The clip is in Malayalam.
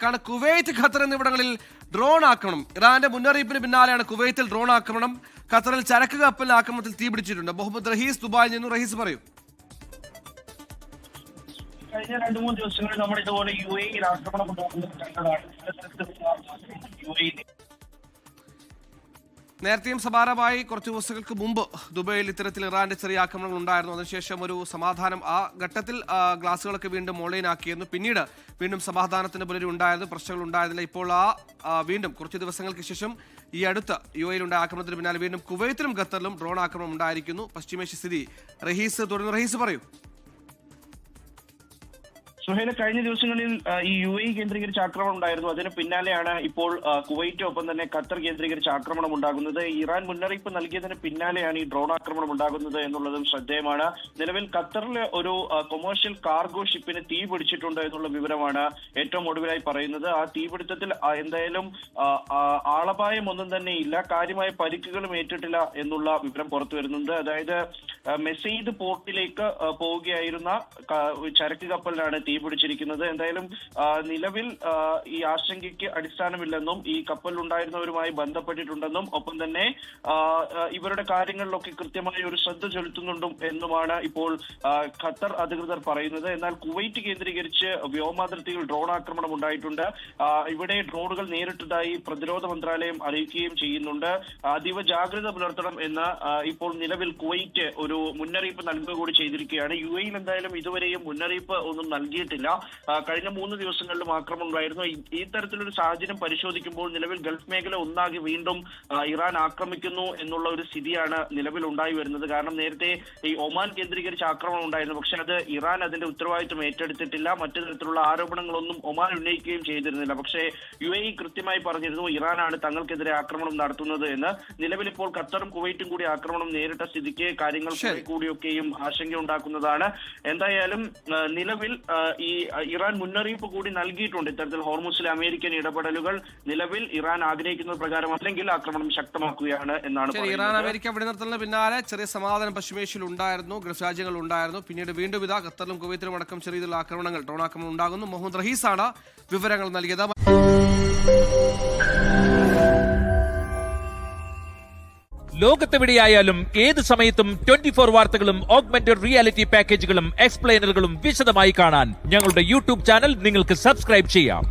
കാരണം കുവൈറ്റ്, ഖത്തർ എന്നിവിടങ്ങളിൽ ഡ്രോൺ ആക്രമണം. ഇറാന്റെ മുന്നറിയിപ്പിന് പിന്നാലെയാണ് കുവൈത്തിൽ ഡ്രോൺ ആക്രമണം. ഖത്തറിൽ ചരക്ക് കപ്പലിന് ആക്രമണത്തിൽ തീപിടിച്ചിട്ടുണ്ട്. മുഹമ്മദ് റഹീസ് ദുബായിൽ നിന്നും. റഹീസ് പറയൂ. കഴിഞ്ഞ 2-3 ദിവസങ്ങളിൽ നമ്മൾ ഇതുപോലെ UAE-യിൽ ആക്രമണം ഉണ്ടാകുന്നത്. നേരത്തെയും സമാനമായി കുറച്ച് ദിവസങ്ങൾക്ക് മുമ്പ് ദുബൈയിൽ ഇത്തരത്തിൽ ഇറാന്റെ ചെറിയ ആക്രമണങ്ങൾ ഉണ്ടായിരുന്നു. അതിനുശേഷം ഒരു സമാധാനം, ആ ഘട്ടത്തിൽ ഗ്ലാസുകളൊക്കെ വീണ്ടും ഓൺലൈനാക്കിയിരുന്നു. പിന്നീട് വീണ്ടും സമാധാനത്തിന് പുലരി ഉണ്ടായിരുന്നു, പ്രശ്നങ്ങൾ ഉണ്ടായിരുന്നില്ല. ഇപ്പോൾ വീണ്ടും കുറച്ച് ദിവസങ്ങൾക്ക് ശേഷം ഈ അടുത്ത UAE-യിലുണ്ടായ ആക്രമണത്തിന് പിന്നാലെ വീണ്ടും കുവൈത്തിലും ഖത്തറിലും ഡ്രോൺ ആക്രമണം ഉണ്ടായിരിക്കുന്നു. പശ്ചിമേഷ്യ സ്ഥിതി റഹീസ് തുടർന്ന്. റഹീസ് പറയൂ. സുഹൈല, കഴിഞ്ഞ ദിവസങ്ങളിൽ ഈ UAE കേന്ദ്രീകരിച്ച ആക്രമണം ഉണ്ടായിരുന്നു. അതിന് പിന്നാലെയാണ് ഇപ്പോൾ കുവൈറ്റ് ഒപ്പം തന്നെ ഖത്തർ കേന്ദ്രീകരിച്ച ആക്രമണം ഉണ്ടാകുന്നത്. ഇറാൻ മുന്നറിയിപ്പ് നൽകിയതിന് പിന്നാലെയാണ് ഈ ഡ്രോൺ ആക്രമണം ഉണ്ടാകുന്നത് എന്നുള്ളതും ശ്രദ്ധേയമാണ്. നിലവിൽ ഖത്തറിലെ ഒരു കൊമേഴ്ഷ്യൽ കാർഗോ ഷിപ്പിന് തീ പിടിച്ചിട്ടുണ്ട് എന്നുള്ള വിവരമാണ് ഏറ്റവും ഒടുവിലായി പറയുന്നത്. ആ തീപിടുത്തത്തിൽ എന്തായാലും ആളപായം ഒന്നും തന്നെ ഇല്ല, കാര്യമായ പരിക്കുകളും ഏറ്റിട്ടില്ല എന്നുള്ള വിവരം പുറത്തു വരുന്നുണ്ട്. അതായത് മെസീദ് പോർട്ടിലേക്ക് പോവുകയായിരുന്ന ചരക്ക് കപ്പലിനാണ് തീ പിടിച്ചിരിക്കുന്നത്. എന്തായാലും നിലവിൽ ഈ ആശങ്കയ്ക്ക് അടിസ്ഥാനമില്ലെന്നും ഈ കപ്പലിലുണ്ടായിരുന്നവരുമായി ബന്ധപ്പെട്ടിട്ടുണ്ടെന്നും ഒപ്പം തന്നെ ഇവരുടെ കാര്യങ്ങളിലൊക്കെ കൃത്യമായി ഒരു ശ്രദ്ധ ചെലുത്തുന്നുണ്ടും എന്നുമാണ് ഇപ്പോൾ ഖത്തർ അധികൃതർ പറയുന്നത്. എന്നാൽ കുവൈറ്റ് കേന്ദ്രീകരിച്ച് വ്യോമാതിർത്തിയിൽ ഡ്രോൺ ആക്രമണം ഉണ്ടായിട്ടുണ്ട്. ഇവിടെ ഡ്രോണുകൾ നേരിട്ടതായി പ്രതിരോധ മന്ത്രാലയം അറിയിക്കുകയും ചെയ്യുന്നുണ്ട്. അതീവ ജാഗ്രത പുലർത്തണം എന്ന് ഇപ്പോൾ നിലവിൽ കുവൈറ്റ് ഒരു മുന്നറിയിപ്പ് നൽകുക കൂടി ചെയ്തിരിക്കുകയാണ്. UAE-യിൽ എന്തായാലും ഇതുവരെയും മുന്നറിയിപ്പ് ഒന്നും നൽകിയിട്ടില്ല. കഴിഞ്ഞ 3 ദിവസങ്ങളിലും ആക്രമണം ഉണ്ടായിരുന്നു. ഈ തരത്തിലൊരു സാഹചര്യം പരിശോധിക്കുമ്പോൾ നിലവിൽ ഗൾഫ് മേഖല ഒന്നാകെ വീണ്ടും ഇറാൻ ആക്രമിക്കുന്നു എന്നുള്ള ഒരു സ്ഥിതിയാണ് നിലവിൽ ഉണ്ടായി വരുന്നത്. കാരണം നേരത്തെ ഈ ഒമാൻ കേന്ദ്രീകരിച്ച് ആക്രമണം ഉണ്ടായിരുന്നു, പക്ഷെ അത് ഇറാൻ അതിന്റെ ഉത്തരവാദിത്വം ഏറ്റെടുത്തിട്ടില്ല. മറ്റു തരത്തിലുള്ള ആരോപണങ്ങളൊന്നും ഒമാൻ ഉന്നയിക്കുകയും ചെയ്തിരുന്നില്ല. പക്ഷേ UAE കൃത്യമായി പറഞ്ഞിരുന്നു ഇറാനാണ് തങ്ങൾക്കെതിരെ ആക്രമണം നടത്തുന്നത് എന്ന്. നിലവിൽ ഇപ്പോൾ ഖത്തറും കുവൈറ്റും കൂടി ആക്രമണം നേരിട്ട സ്ഥിതിക്ക് കാര്യങ്ങൾ കൂടിയൊക്കെയും ആശങ്ക ഉണ്ടാക്കുന്നതാണ്. എന്തായാലും നിലവിൽ ഈ ഇറാൻ മുന്നറിയിപ്പ് കൂടി നൽകിയിട്ടുണ്ട്. ഇത്തരത്തിൽ ഹോർമുസിലെ അമേരിക്കൻ ഇടപെടലുകൾ നിലവിൽ ഇറാൻ ആഗ്രഹിക്കുന്നത് പ്രകാരം അല്ലെങ്കിൽ ആക്രമണം ശക്തമാക്കുകയാണ് എന്നാണ് പറയുന്നത്. ഇറാൻ അമേരിക്ക വെടിനിർത്തലിന് പിന്നാലെ ചെറിയ സമാധാനം പശ്ചിമേഷ്യയിൽ ഉണ്ടായിരുന്നു, ഗൾഫ് രാജ്യങ്ങൾ ഉണ്ടായിരുന്നു. പിന്നീട് വീണ്ടും ഇതാ ഖത്തറിലും കുവൈത്തിലും അടക്കം ചെറിയ ആക്രമണങ്ങൾ, ഡ്രോൺ ആക്രമണം ഉണ്ടാകുന്നു. മുഹമ്മദ് റഹീസാണ് വിവരങ്ങൾ നൽകിയത്. ലോകത്തെവിടെയായാലും ഏത് സമയത്തും 24 വാർത്തകളും ഓഗ്മെന്റഡ് റിയാലിറ്റി പാക്കേജുകളും എക്സ്പ്ലെയിനറുകളും വിശദമായി കാണാൻ ഞങ്ങളുടെ YouTube ചാനൽ നിങ്ങൾക്ക് സബ്സ്ക്രൈബ് ചെയ്യാം.